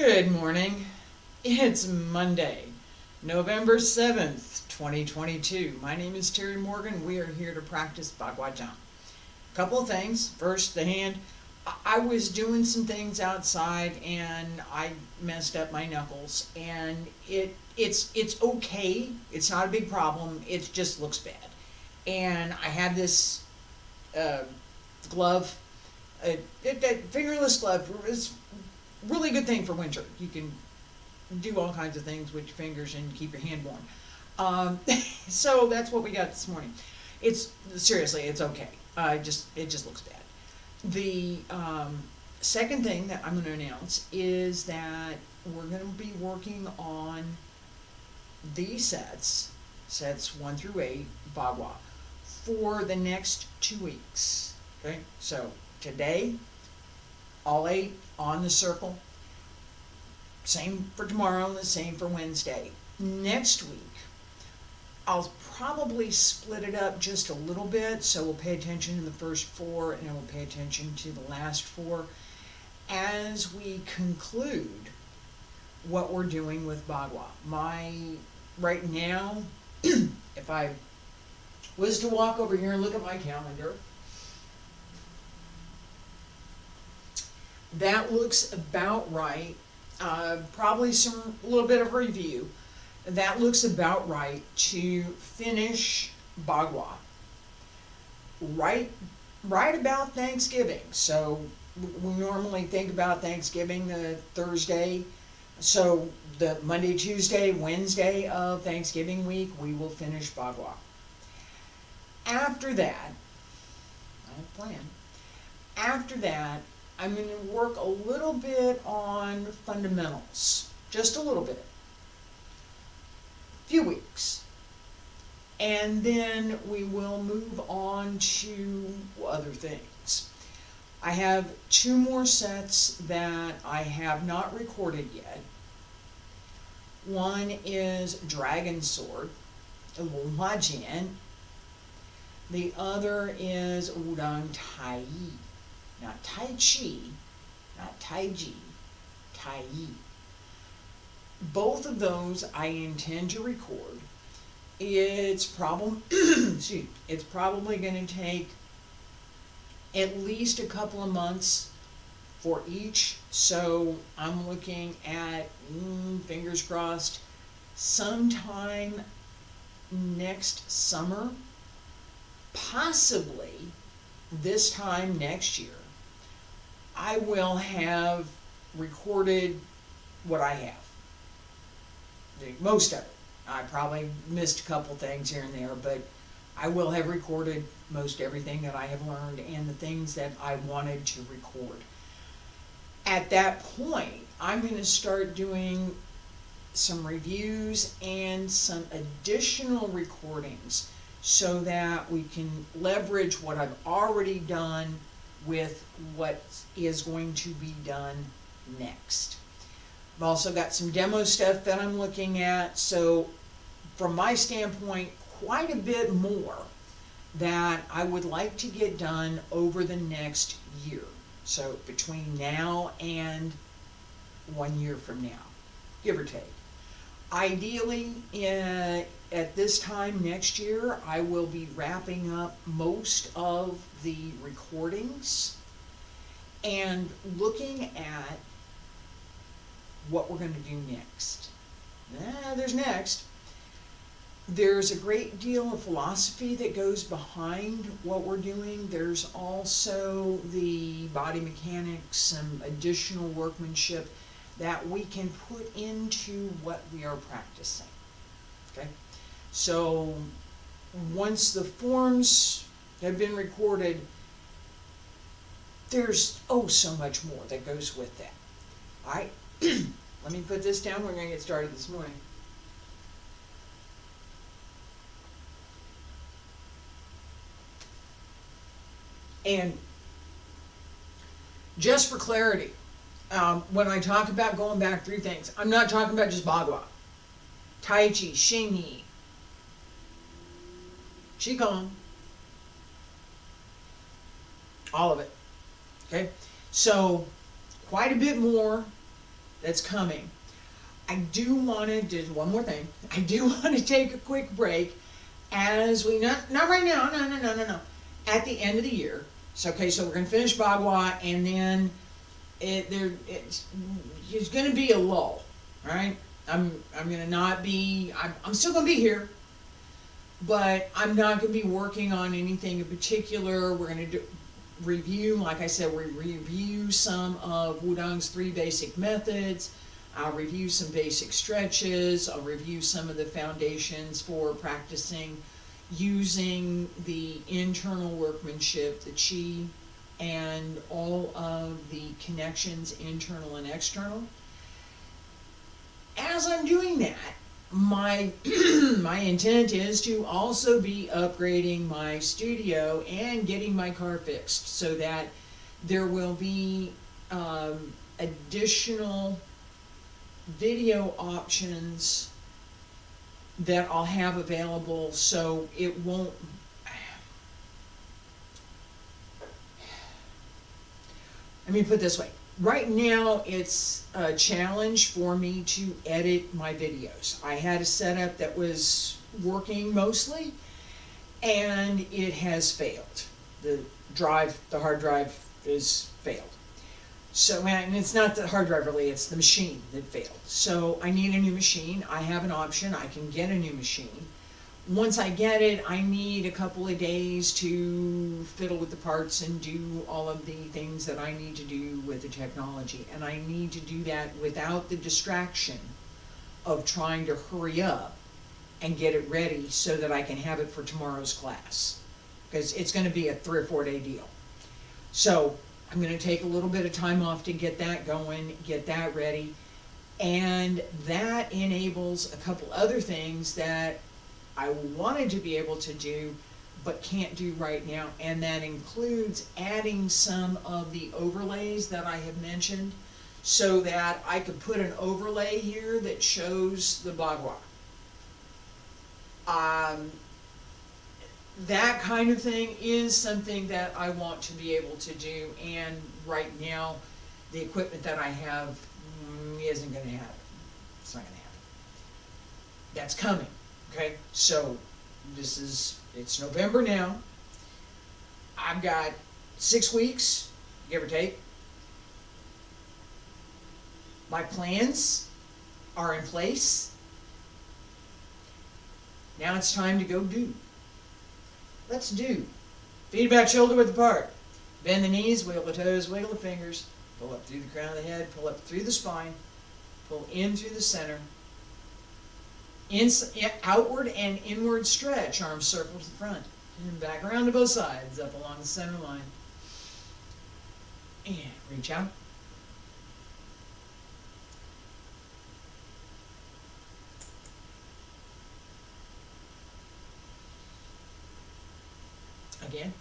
Good morning. It's Monday, November 7th, 2022. My name is Terry Morgan. We are here to practice Baguazhang. Couple of things. First, the hand. I was doing some things outside and I messed up my knuckles, and it's okay. It's not a big problem. It just looks bad. And I have this glove. That fingerless glove is really good thing for winter. You can do all kinds of things with your fingers and keep your hand warm. So that's what we got this morning. It's seriously, it's okay. It just looks bad. The second thing that I'm going to announce is that we're going to be working on these sets 1 through 8, Bagua, for the next 2 weeks. Okay, so today, all 8 on the circle. Same for tomorrow, the same for Wednesday. Next week, I'll probably split it up just a little bit, so we'll pay attention to the first 4 and then we'll pay attention to the last 4 as we conclude what we're doing with Bagua. Right now, if I was to walk over here and look at my calendar, that looks about right. Probably a little bit of review. That looks about right to finish Bagua right about Thanksgiving. So we normally think about Thanksgiving the Thursday. So the Monday, Tuesday, Wednesday of Thanksgiving week, we will finish Bagua. After that, I have a plan. After that, I'm going to work a little bit on fundamentals, just a little bit, few weeks, and then we will move on to other things. I have 2 more sets that I have not recorded yet. One is Dragon Sword, Kua Chang. The other is Wudang Taiji. Not Taiji, not Taiji, Taiji. Both of those I intend to record. It's probably going to take at least a couple of months for each. So I'm looking at, fingers crossed, sometime next summer, possibly this time next year, I will have recorded what I have. Most of it. I probably missed a couple things here and there, but I will have recorded most everything that I have learned and the things that I wanted to record. At that point, I'm going to start doing some reviews and some additional recordings so that we can leverage what I've already done with what is going to be done next. I've also got some demo stuff that I'm looking at, so from my standpoint, quite a bit more that I would like to get done over the next year. So between now and 1 year from now, give or take. Ideally, at this time next year, I will be wrapping up most of the recordings and looking at what we're going to do next. There's next. There's a great deal of philosophy that goes behind what we're doing. There's also the body mechanics, some additional workmanship that we can put into what we are practicing. Okay? So once the forms have been recorded, there's so much more that goes with that. All right, let me put this down. We're going to get started this morning. And just for clarity, when I talk about going back through things, I'm not talking about just Bagua, Taiji, Xingyi, Qigong, all of it. Okay, so quite a bit more that's coming. I do want to do one more thing. I do want to take a quick break as we, not right now, no. At the end of the year. So, okay, so we're going to finish Bagua, and then there's going to be a lull, all right? I'm going to not be, I'm still going to be here, but I'm not going to be working on anything in particular. We're going to review, like I said, we review some of Wudang's 3 basic methods. I'll review some basic stretches. I'll review some of the foundations for practicing using the internal workmanship, the Qi, and all of the connections, internal and external. As I'm doing that, my my intent is to also be upgrading my studio and getting my car fixed so that there will be additional video options that I'll have available, so it won't, let me put it this way. Right now it's a challenge for me to edit my videos. I had a setup that was working mostly, and it has failed. The hard drive is failed. So, and it's not the hard drive really, it's the machine that failed. So I need a new machine. I have an option, I can get a new machine. Once I get it, I need a couple of days to fiddle with the parts and do all of the things that I need to do with the technology. And I need to do that without the distraction of trying to hurry up and get it ready so that I can have it for tomorrow's class. Because it's going to be a 3 or 4 day deal. So I'm going to take a little bit of time off to get that going, get that ready, and that enables a couple other things that I wanted to be able to do but can't do right now, and that includes adding some of the overlays that I have mentioned so that I could put an overlay here that shows the Bagua. That kind of thing is something that I want to be able to do, and right now the equipment that I have isn't going to happen. It's not going to happen. That's coming, okay? So it's November now. I've got 6 weeks, give or take. My plans are in place. Now it's time to go do. Let's do. Feet back, shoulder width apart. Bend the knees, wiggle the toes, wiggle the fingers. Pull up through the crown of the head, pull up through the spine. Pull in through the center. Outward and inward stretch, arms circle to the front. And back around to both sides, up along the center line. And reach out. Again.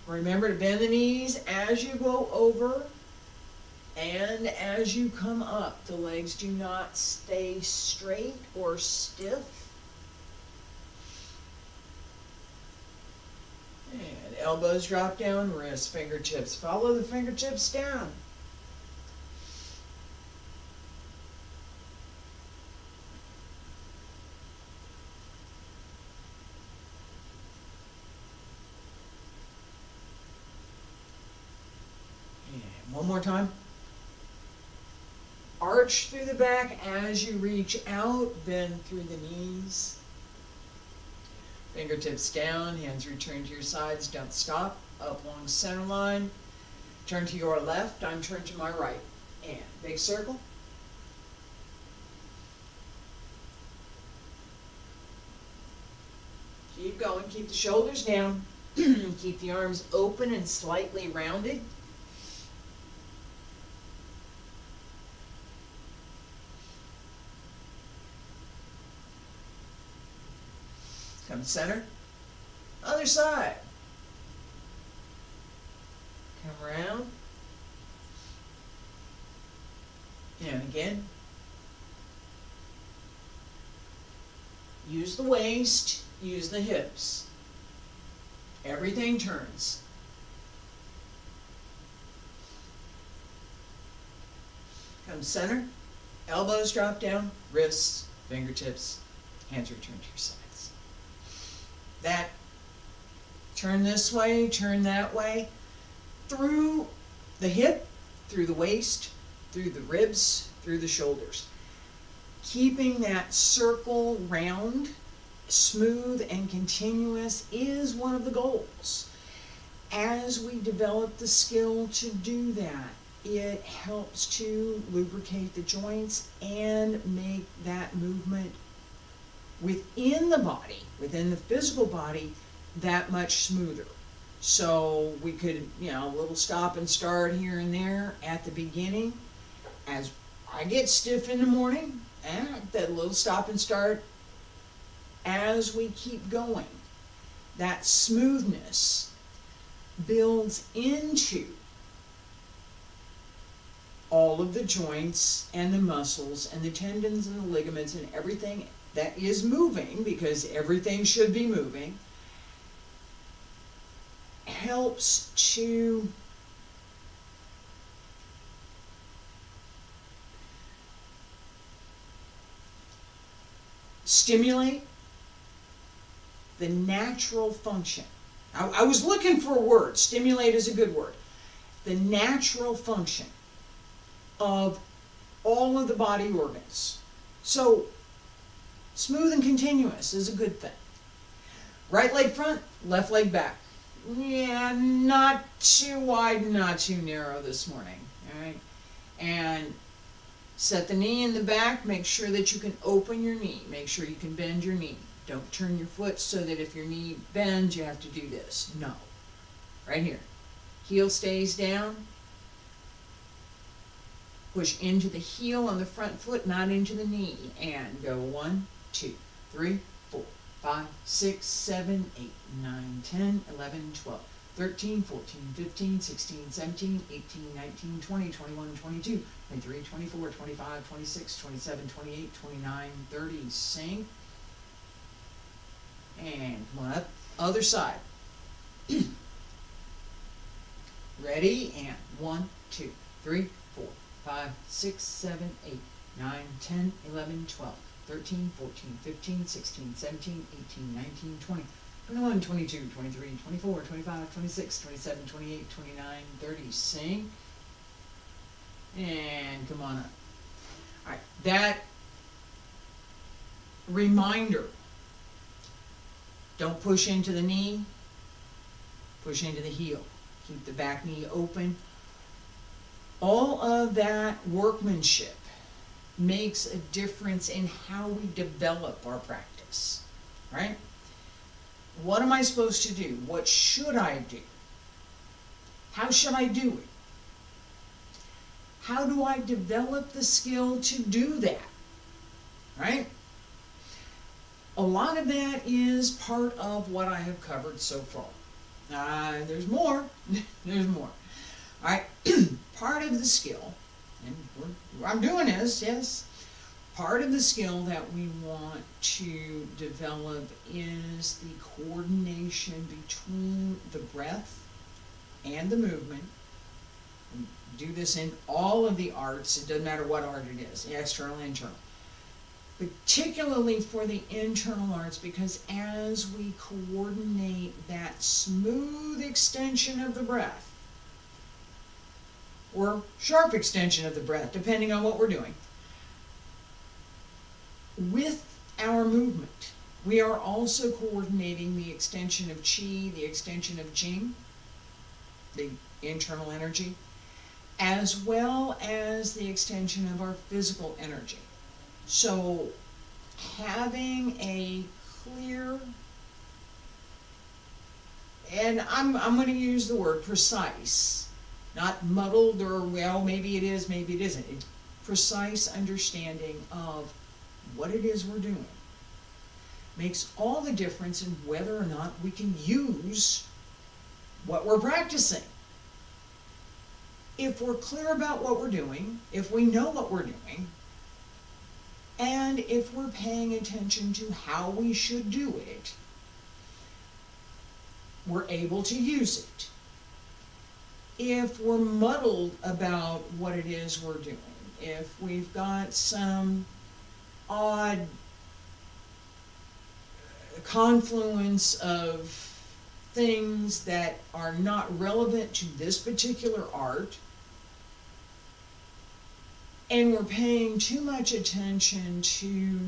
Remember to bend the knees as you go over and as you come up. The legs do not stay straight or stiff. And elbows drop down, wrists, fingertips. Follow the fingertips down. One more time. Arch through the back as you reach out, bend through the knees. Fingertips down, hands return to your sides, don't stop. Up along the center line. Turn to your left, I'm turned to my right. And big circle. Keep going, keep the shoulders down. Keep the arms open and slightly rounded. Come center. Other side. Come around. And again. Use the waist, use the hips. Everything turns. Come center, elbows drop down, wrists, fingertips, hands return to your sides. That, turn this way, turn that way, through the hip, through the waist, through the ribs, through the shoulders. Keeping that circle round, smooth and continuous is one of the goals. As we develop the skill to do that, it helps to lubricate the joints and make that movement within the body, within the physical body, that much smoother. So we could, a little stop and start here and there at the beginning. As I get stiff in the morning, that little stop and start as we keep going. That smoothness builds into all of the joints and the muscles and the tendons and the ligaments and everything that is moving, because everything should be moving, helps to stimulate the natural function. I was looking for a word. Stimulate is a good word. The natural function of all of the body organs. So, smooth and continuous is a good thing. Right leg front, left leg back. Yeah, not too wide, not too narrow this morning. All right? And set the knee in the back. Make sure that you can open your knee. Make sure you can bend your knee. Don't turn your foot so that if your knee bends, you have to do this. No. Right here. Heel stays down. Push into the heel on the front foot, not into the knee. And go 1, 2, 3, 4, 5, 6, 7, 8, 9, 10, 11, 12, 13, 14, 15, 16, 17, 18, 19, 20, 21, 22, 23, 24, 25, 26, 27, 28, 29, 30. Sink. And come on up. Other side. Ready? And 1, 2, 3, 4, 5, 6, 7, 8, 9, 10, 11, 12, 13, 14, 15, 16, 17, 18, 19, 20, 21, 22, 23, 24, 25, 26, 27, 28, 29, 30. Sink. And come on up. All right. That reminder. Don't push into the knee. Push into the heel. Keep the back knee open. All of that workmanship makes a difference in how we develop our practice, right? What am I supposed to do? What should I do? How should I do it? How do I develop the skill to do that, right? A lot of that is part of what I have covered so far. There's more. There's more. All right. Part of the skill, and what I'm doing is, yes, part of the skill that we want to develop is the coordination between the breath and the movement. We do this in all of the arts. It doesn't matter what art it is, external, internal. Particularly for the internal arts, because as we coordinate that smooth extension of the breath, or sharp extension of the breath, depending on what we're doing, with our movement, we are also coordinating the extension of Qi, the extension of Ching, the internal energy, as well as the extension of our physical energy. So having a clear, and I'm going to use the word precise, not muddled or, well, maybe it is, maybe it isn't. It's precise understanding of what it is we're doing makes all the difference in whether or not we can use what we're practicing. If we're clear about what we're doing, if we know what we're doing, and if we're paying attention to how we should do it, we're able to use it. If we're muddled about what it is we're doing, if we've got some odd confluence of things that are not relevant to this particular art, and we're paying too much attention to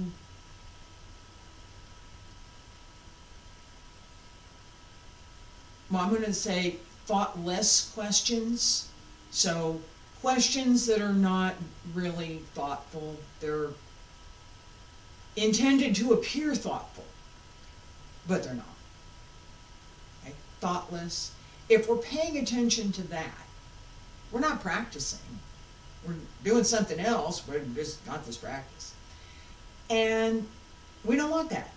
I'm going to say thoughtless questions. So questions that are not really thoughtful. They're intended to appear thoughtful, but they're not. Okay? Thoughtless. If we're paying attention to that, we're not practicing. We're doing something else, but it's not this practice. And we don't want that.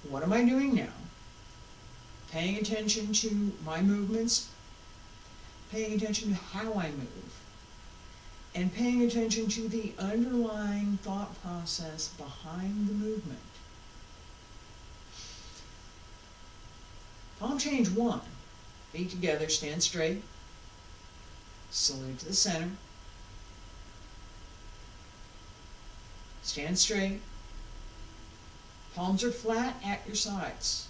What am I doing now? Paying attention to my movements, paying attention to how I move, and paying attention to the underlying thought process behind the movement. Palm change 1. Feet together, stand straight. Salute to the center. Stand straight. Palms are flat at your sides.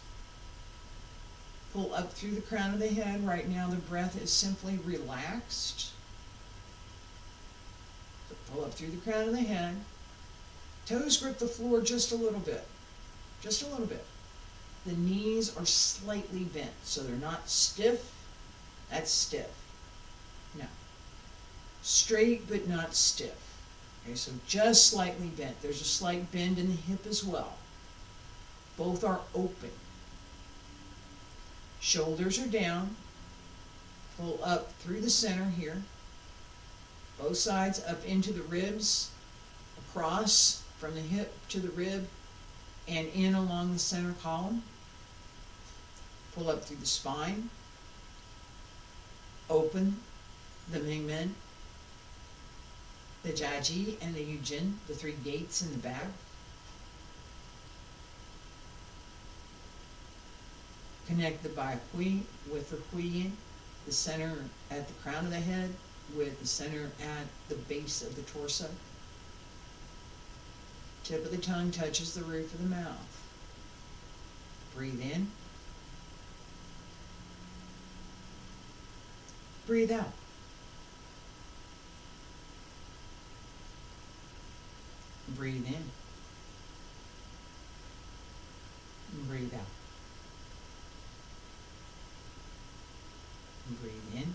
Pull up through the crown of the head. Right now the breath is simply relaxed. So pull up through the crown of the head. Toes grip the floor just a little bit. Just a little bit. The knees are slightly bent, so they're not stiff. That's stiff. No. Straight but not stiff. Okay, so just slightly bent. There's a slight bend in the hip as well. Both are open. Shoulders are down. Pull up through the center here. Both sides up into the ribs, across from the hip to the rib, and in along the center column. Pull up through the spine. Open the Mingmen, the Taiji, and the Yi Jing, the 3 gates in the back. Connect the Bai Hui with the Huiyin, the center at the crown of the head with the center at the base of the torso. Tip of the tongue touches the roof of the mouth. Breathe in. Breathe out. Breathe in. Breathe out. Breathe in.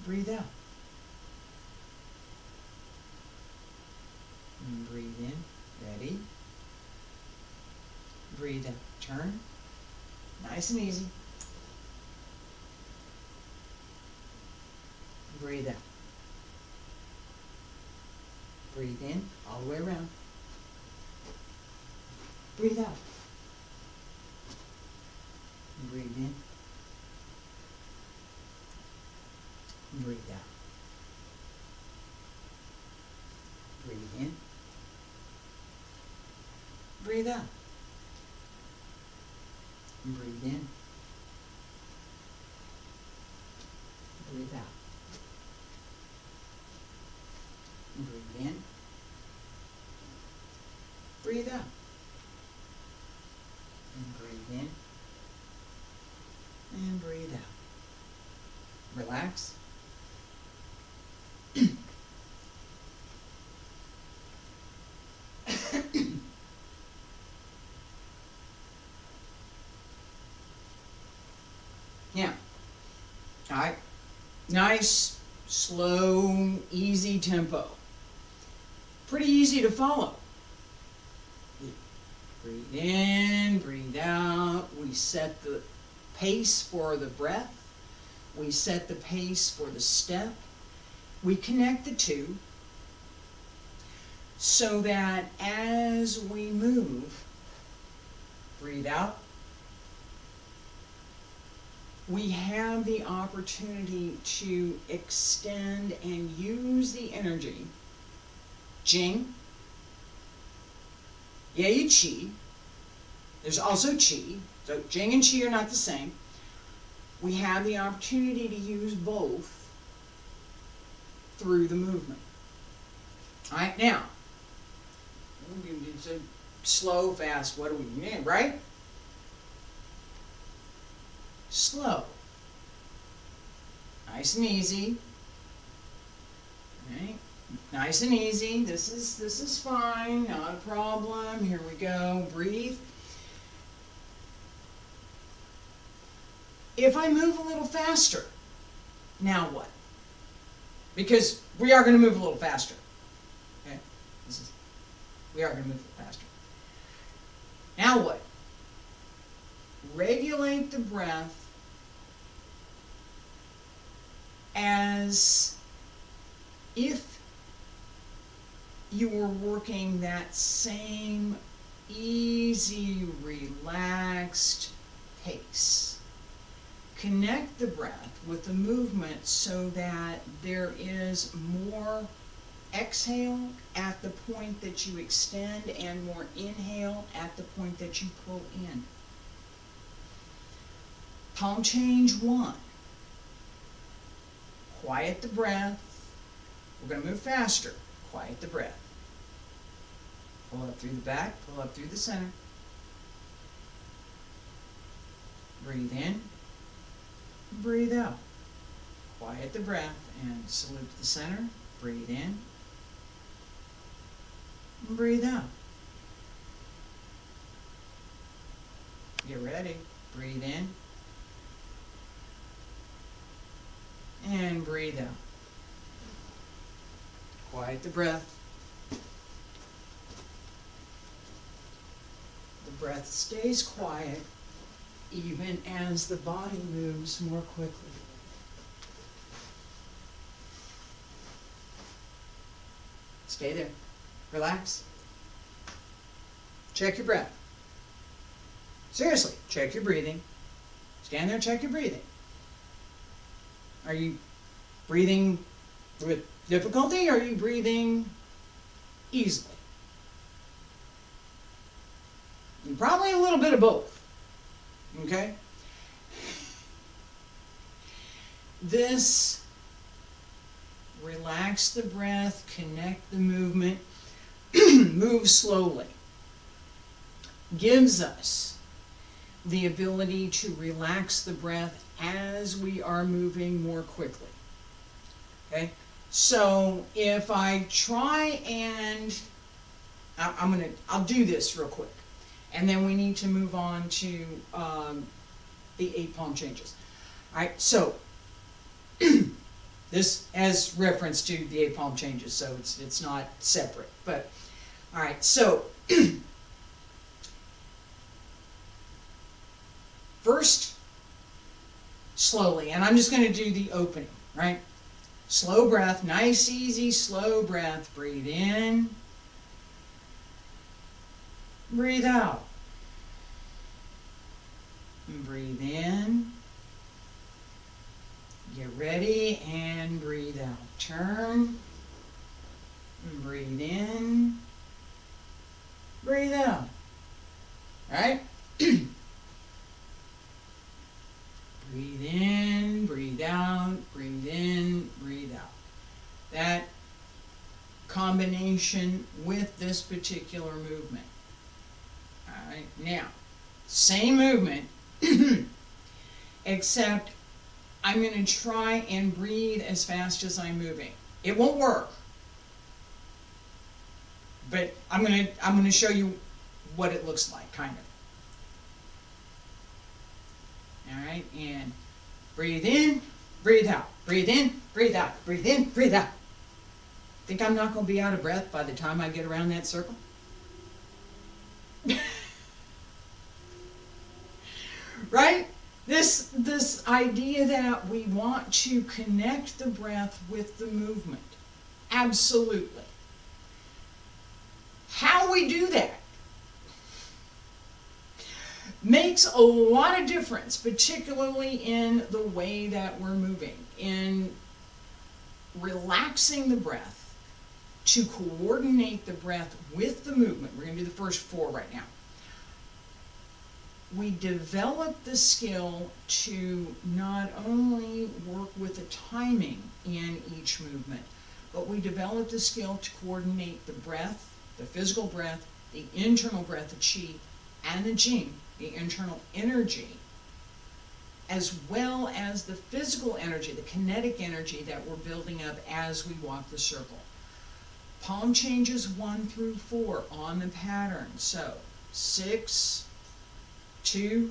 Breathe out. And breathe in. Ready? Breathe out. Turn. Nice and easy. Breathe out. Breathe in all the way around. Breathe out. Breathe in. Breathe out. Breathe in. Breathe out. Breathe in. Breathe out. Breathe in. Breathe out. And breathe in. And breathe out. Relax. Yeah. All right. Nice, slow, easy tempo. Pretty easy to follow. Breathe in, breathe out. We set the pace for the breath. We set the pace for the step. We connect the two so that as we move, breathe out, we have the opportunity to extend and use the energy. Jing, Yi Qi. There's also Qi. So Jing and Qi are not the same. we have the opportunity to use both through the movement. All right, now, it's a slow, fast, what do we mean, right? Slow. Nice and easy. Right? Nice and easy. This is fine, not a problem. Here we go. Breathe. If I move a little faster, now what? Because we are going to move a little faster. Okay? We are going to move a little faster. Now what? Regulate the breath as if you were working that same easy, relaxed pace. Connect the breath with the movement so that there is more exhale at the point that you extend and more inhale at the point that you pull in. Palm change 1. Quiet the breath. We're going to move faster. Quiet the breath. Pull up through the back, pull up through the center. Breathe in, breathe out. Quiet the breath and salute to the center. Breathe in, breathe out. Get ready. Breathe in and breathe out. Quiet the breath. The breath stays quiet even as the body moves more quickly. Stay there. Relax. Check your breath. Seriously, check your breathing. Stand there and check your breathing. Are you breathing with difficulty, or are you breathing easily? And probably a little bit of both. Okay? This, relax the breath, connect the movement, move slowly, gives us the ability to relax the breath as we are moving more quickly. Okay? So if I try and, I'll do this real quick. And then we need to move on to the 8 palm changes. All right, so this has reference to the 8 palm changes, so it's not separate. But all right, so first, slowly, and I'm just going to do the opening, right? Slow breath, nice, easy, slow breath. Breathe in. Breathe out. And breathe in. Get ready and breathe out. Turn. And breathe in. Breathe out. All right? Breathe in, breathe out, breathe in, breathe out. That combination with this particular movement. All right, now, same movement, except I'm going to try and breathe as fast as I'm moving. It won't work, but I'm going to show you what it looks like, kind of. All right, and breathe in, breathe out, breathe in, breathe out, breathe in, breathe out. Think I'm not going to be out of breath by the time I get around that circle? Right? This idea that we want to connect the breath with the movement. Absolutely. How we do that makes a lot of difference, particularly in the way that we're moving, in relaxing the breath to coordinate the breath with the movement. We're going to do the first 4 right now. we develop the skill to not only work with the timing in each movement, but we develop the skill to coordinate the breath, the physical breath, the internal breath, the Qi, and the Jing, the internal energy, as well as the physical energy, the kinetic energy that we're building up as we walk the circle. Palm changes 1 through 4 on the pattern. So 6, 2,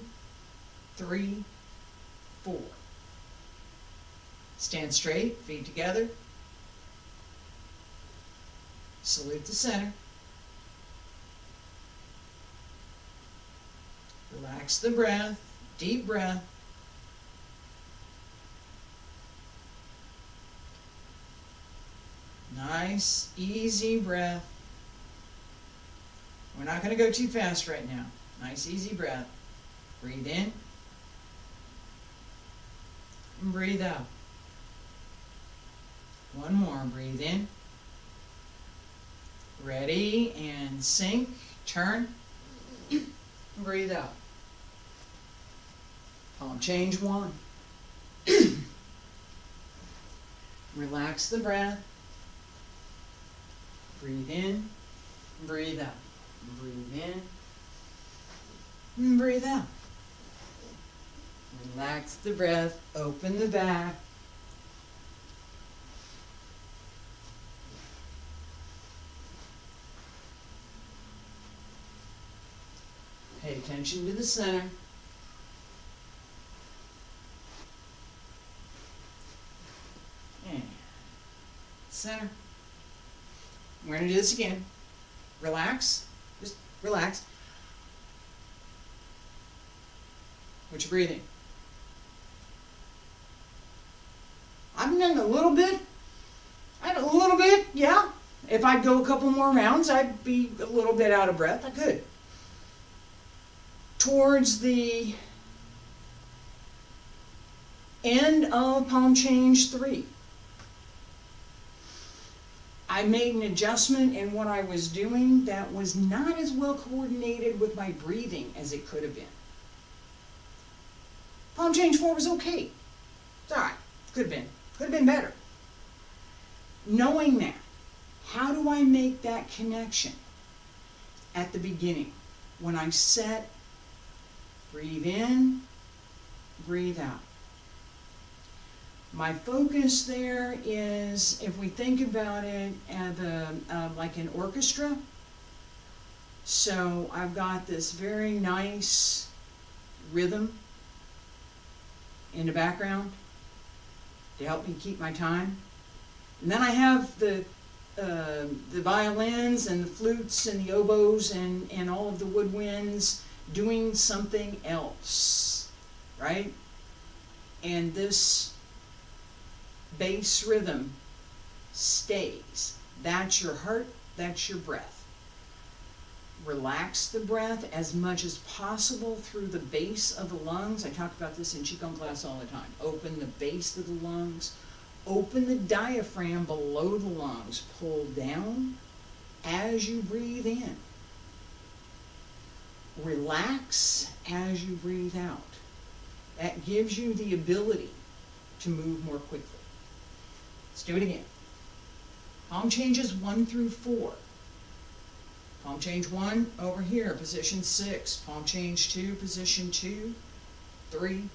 3, 4. Stand straight, feet together. Salute the center. Relax the breath, deep breath. Nice, easy breath. We're not going to go too fast right now. Nice, easy breath. Breathe in. And breathe out. One more. Breathe in. Ready, and sink. Turn. Breathe out. Palm change 1. Relax the breath. Breathe in, breathe out. Breathe in, and breathe out. Relax the breath, open the back. Pay attention to the center. And center. We're going to do this again. Relax. Just relax. What's your breathing? I've done a little bit. Yeah. If I'd go a couple more rounds, I'd be a little bit out of breath. I could. Towards the end of palm change 3. I made an adjustment in what I was doing that was not as well coordinated with my breathing as it could have been. Palm change 4 was okay. It's all right. Could have been better. Knowing that, how do I make that connection at the beginning? When I set, breathe in, breathe out. My focus there is, if we think about it as like an orchestra, so I've got this very nice rhythm in the background to help me keep my time. And then I have the violins and the flutes and the oboes and all of the woodwinds doing something else, right? And this bass rhythm stays. That's your heart, that's your breath. Relax the breath as much as possible through the base of the lungs. I talk about this in Qigong class all the time. Open the base of the lungs. Open the diaphragm below the lungs. Pull down as you breathe in. Relax as you breathe out. That gives you the ability to move more quickly. Let's do it again. Palm changes 1 through 4. Palm change 1 over here, position 6. Palm change 2, position 2, 3,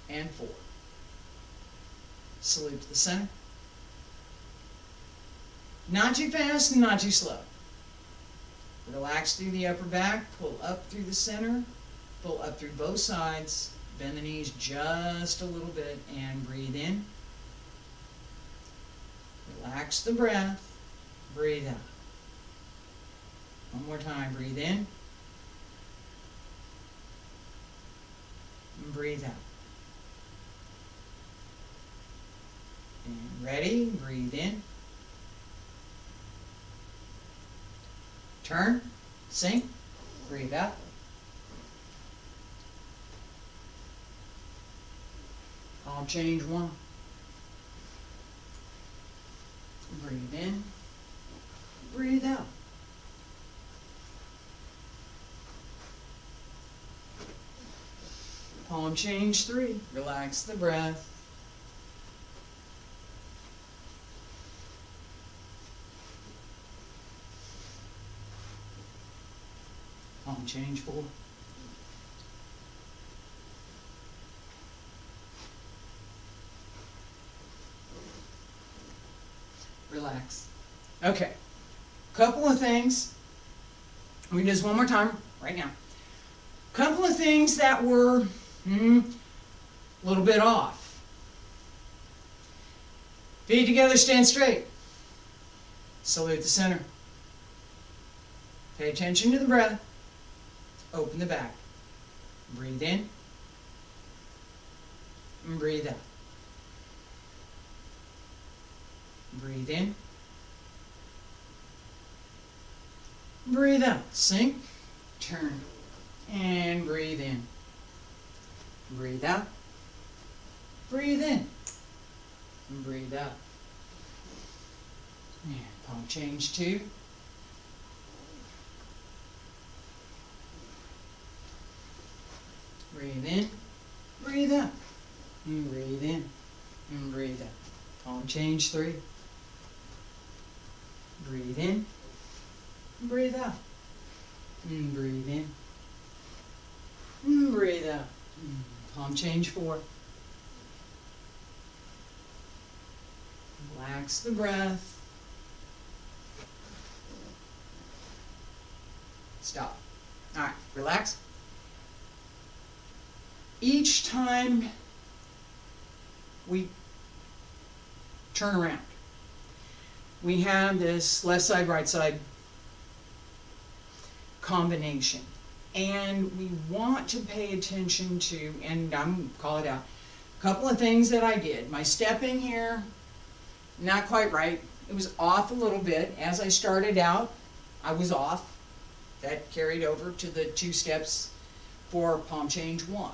and 4. Salute to the center. Not too fast and not too slow. Relax through the upper back, pull up through the center, pull up through both sides, bend the knees just a little bit, and breathe in. Relax the breath, breathe out. One more time, breathe in, and breathe out. And ready, breathe in. Turn, sink, breathe out. Palm change 1. Breathe in, breathe out. Palm change 3. Relax the breath. Palm change 4. Relax. Okay. Couple of things. We can do this one more time right now. Couple of things that were a little bit off. Feet together, stand straight. Salute the center. Pay attention to the breath. Open the back. Breathe in. And breathe out. Breathe in. Breathe out. Sink. Turn. And breathe in. Breathe out. Breathe in. And breathe out. And palm change 2. Breathe in. Breathe out. And breathe in. And breathe out. Palm change 3. Breathe in. Breathe out. And breathe in. And breathe out. Palm change 4. Relax the breath. Stop. All right, relax. Each time we turn around, we have this left side, right side combination. And we want to pay attention to, and I'm call it out, a couple of things that I did. My stepping here, not quite right. It was off a little bit. As I started out, I was off. That carried over to the 2 steps for palm change 1.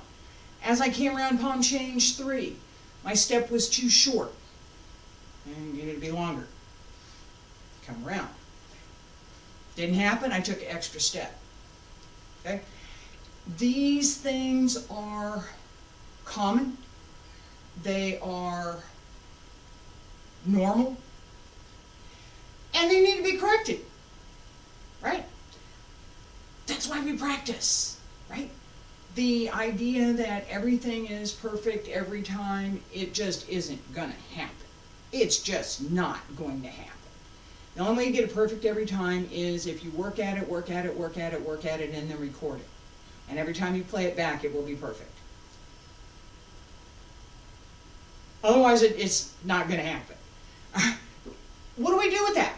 As I came around palm change 3, my step was too short and needed to be longer. Come around. Didn't happen, I took an extra step. Okay? These things are common. They are normal. And they need to be corrected. Right? That's why we practice. Right? The idea that everything is perfect every time, it just isn't going to happen. It's just not going to happen. The only way you get it perfect every time is if you work at it, work at it, work at it, work at it, and then record it. And every time you play it back, it will be perfect. Otherwise, it's not going to happen. What do we do with that?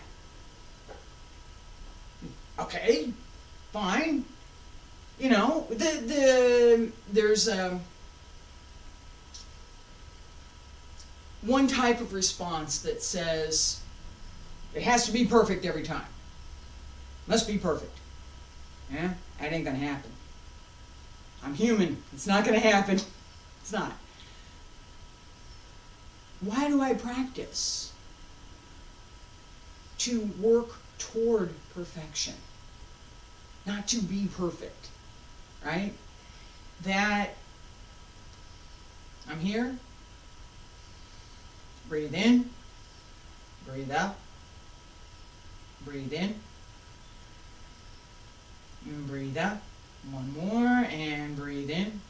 Okay, fine. You know, there's one type of response that says it has to be perfect every time. Must be perfect. Yeah, that ain't gonna happen. I'm human. It's not gonna happen. It's not. Why do I practice? To work toward perfection, not to be perfect. Right? That I'm here. Breathe in. Breathe out. Breathe in. And breathe out. One more. And breathe in.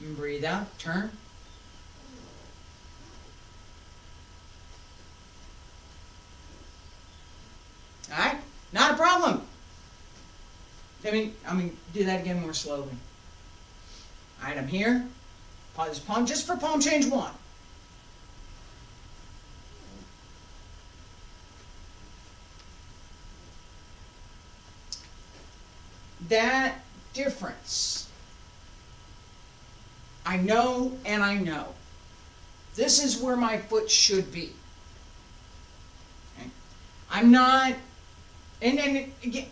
And breathe out. Turn. Alright? Not a problem. I mean, do that again more slowly. Alright, I'm here. Pause, palm, just for palm change 1. That difference, I know and I know. This is where my foot should be. Okay? I'm not, and again,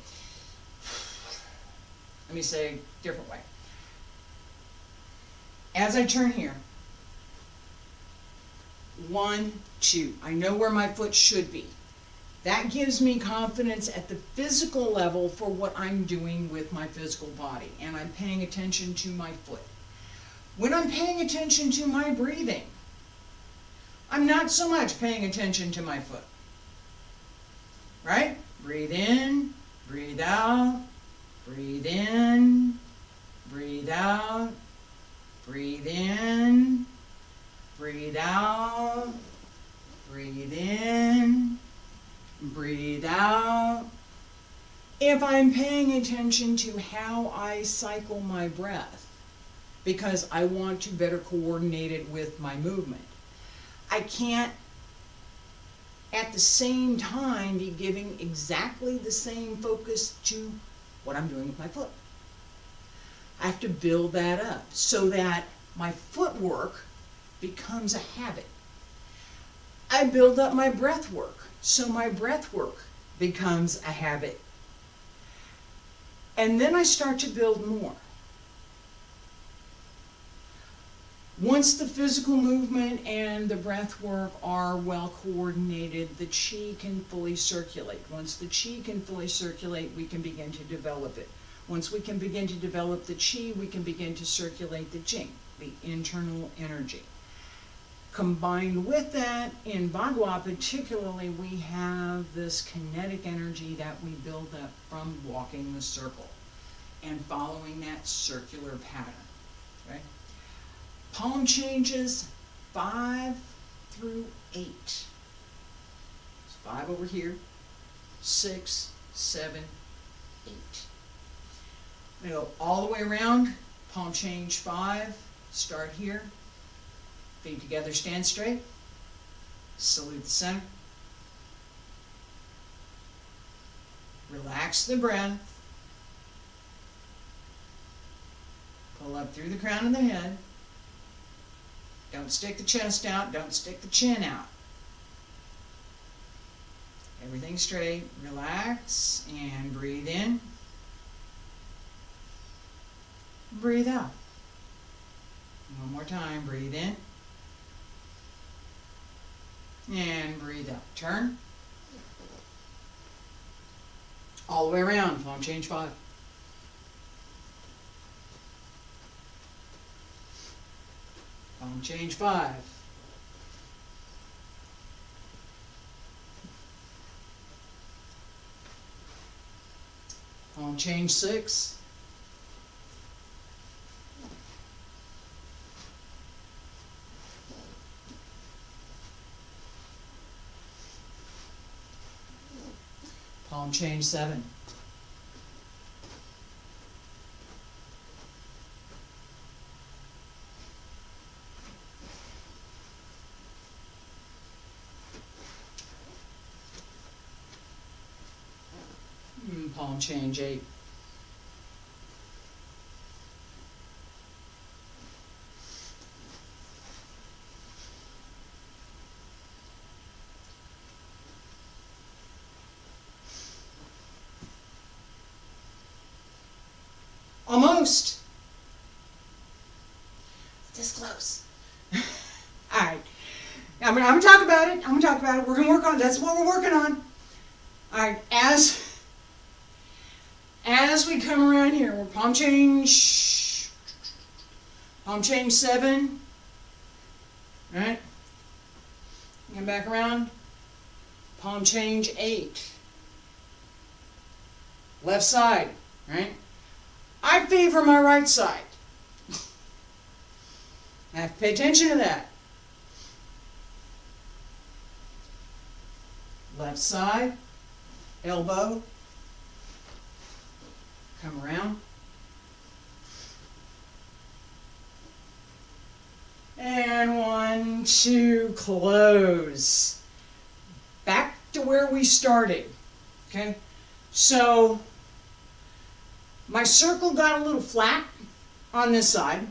let me say a different way. As I turn here, 1, 2, I know where my foot should be. That gives me confidence at the physical level for what I'm doing with my physical body, and I'm paying attention to my foot. When I'm paying attention to my breathing, I'm not so much paying attention to my foot. Right? Breathe in, breathe out, breathe in, breathe out, breathe in, breathe out, breathe in, breathe out. If I'm paying attention to how I cycle my breath, because I want to better coordinate it with my movement, I can't at the same time be giving exactly the same focus to what I'm doing with my foot. I have to build that up so that my footwork becomes a habit. I build up my breath work so my breath work becomes a habit. And then I start to build more. Once the physical movement and the breath work are well coordinated, the Qi can fully circulate. Once the Qi can fully circulate, we can begin to develop it. Once we can begin to develop the Qi, we can begin to circulate the Ching, the internal energy. Combined with that, in Bagua particularly, we have this kinetic energy that we build up from walking the circle and following that circular pattern. Okay? Palm changes 5 through 8. It's 5 over here, 6, 7, 8. I'm going to go all the way around. Palm change 5. Start here. Feet together, stand straight. Salute the center. Relax the breath. Pull up through the crown of the head. Don't stick the chest out. Don't stick the chin out. Everything straight. Relax and breathe in. Breathe out. One more time. Breathe in. And breathe out. Turn. All the way around. Palm change 5. Palm change 5. Palm change 6. Palm change 7. Palm change 8. Almost. This close. All right. I'm gonna talk about it. I'm gonna talk about it. We're gonna work on it. That's what we're working on. All right. As we come around here, we're palm change 7. All right. Come back around. Palm change 8. Left side. All right. I favor my right side. I have to pay attention to that. Left side, elbow, come around. And 1, 2, close. Back to where we started. Okay? So, my circle got a little flat on this side.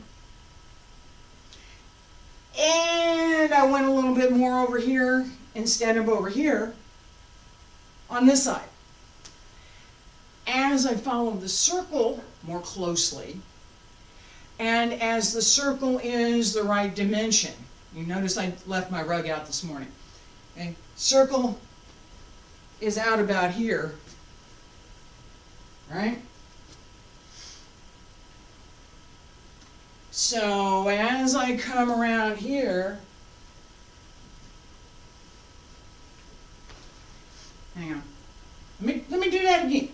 And I went a little bit more over here instead of over here on this side. As I follow the circle more closely, and as the circle is the right dimension, you notice I left my rug out this morning. Okay? Circle is out about here, right? So as I come around here, hang on, let me do that again.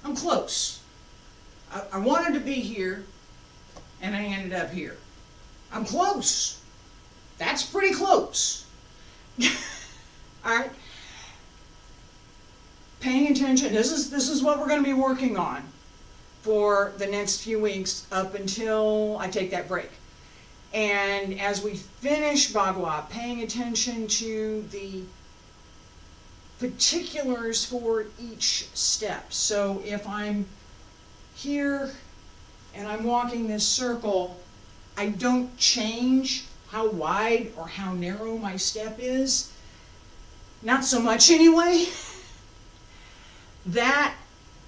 I'm close. I wanted to be here, and I ended up here. I'm close. That's pretty close. All right. Paying attention. This is what we're going to be working on for the next few weeks up until I take that break. And as we finish Bagua, paying attention to the particulars for each step. So if I'm here and I'm walking this circle, I don't change how wide or how narrow my step is. Not so much anyway. That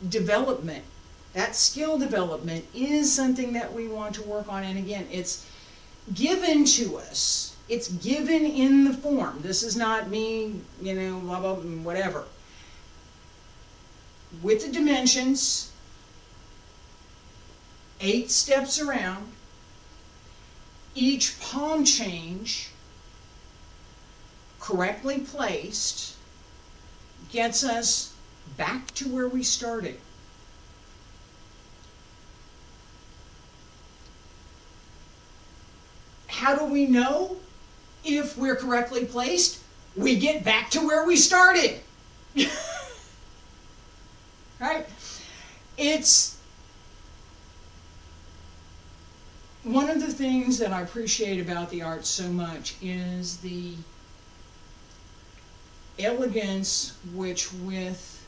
development, that skill development is something that we want to work on. And again, it's given to us. It's given in the form. This is not me, you know, blah, blah, whatever. With the dimensions, 8 steps around, each palm change correctly placed gets us back to where we started. How do we know if we're correctly placed? We get back to where we started. Right? It's one of the things that I appreciate about the art so much is the elegance which with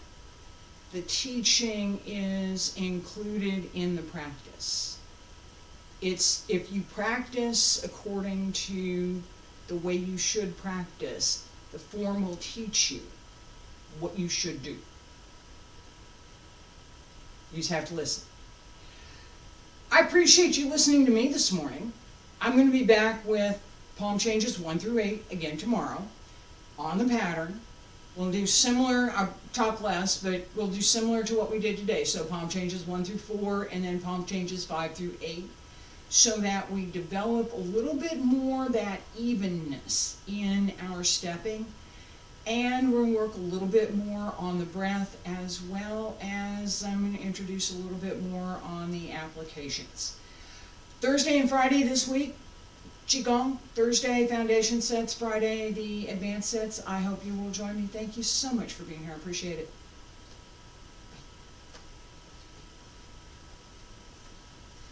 the teaching is included in the practice. It's if you practice according to the way you should practice, the form will teach you what you should do. You just have to listen. I appreciate you listening to me this morning. I'm going to be back with palm changes 1 through 8 again tomorrow on the pattern. We'll do similar, I'll talk less, but we'll do similar to what we did today. So palm changes 1 through 4 and then palm changes 5 through 8. So that we develop a little bit more that evenness in our stepping, and we'll work a little bit more on the breath, as well as I'm going to introduce a little bit more on the applications. Thursday and Friday this week, Qigong. Thursday, foundation sets. Friday, the advanced sets. I hope you will join me. Thank you so much for being here. I appreciate it.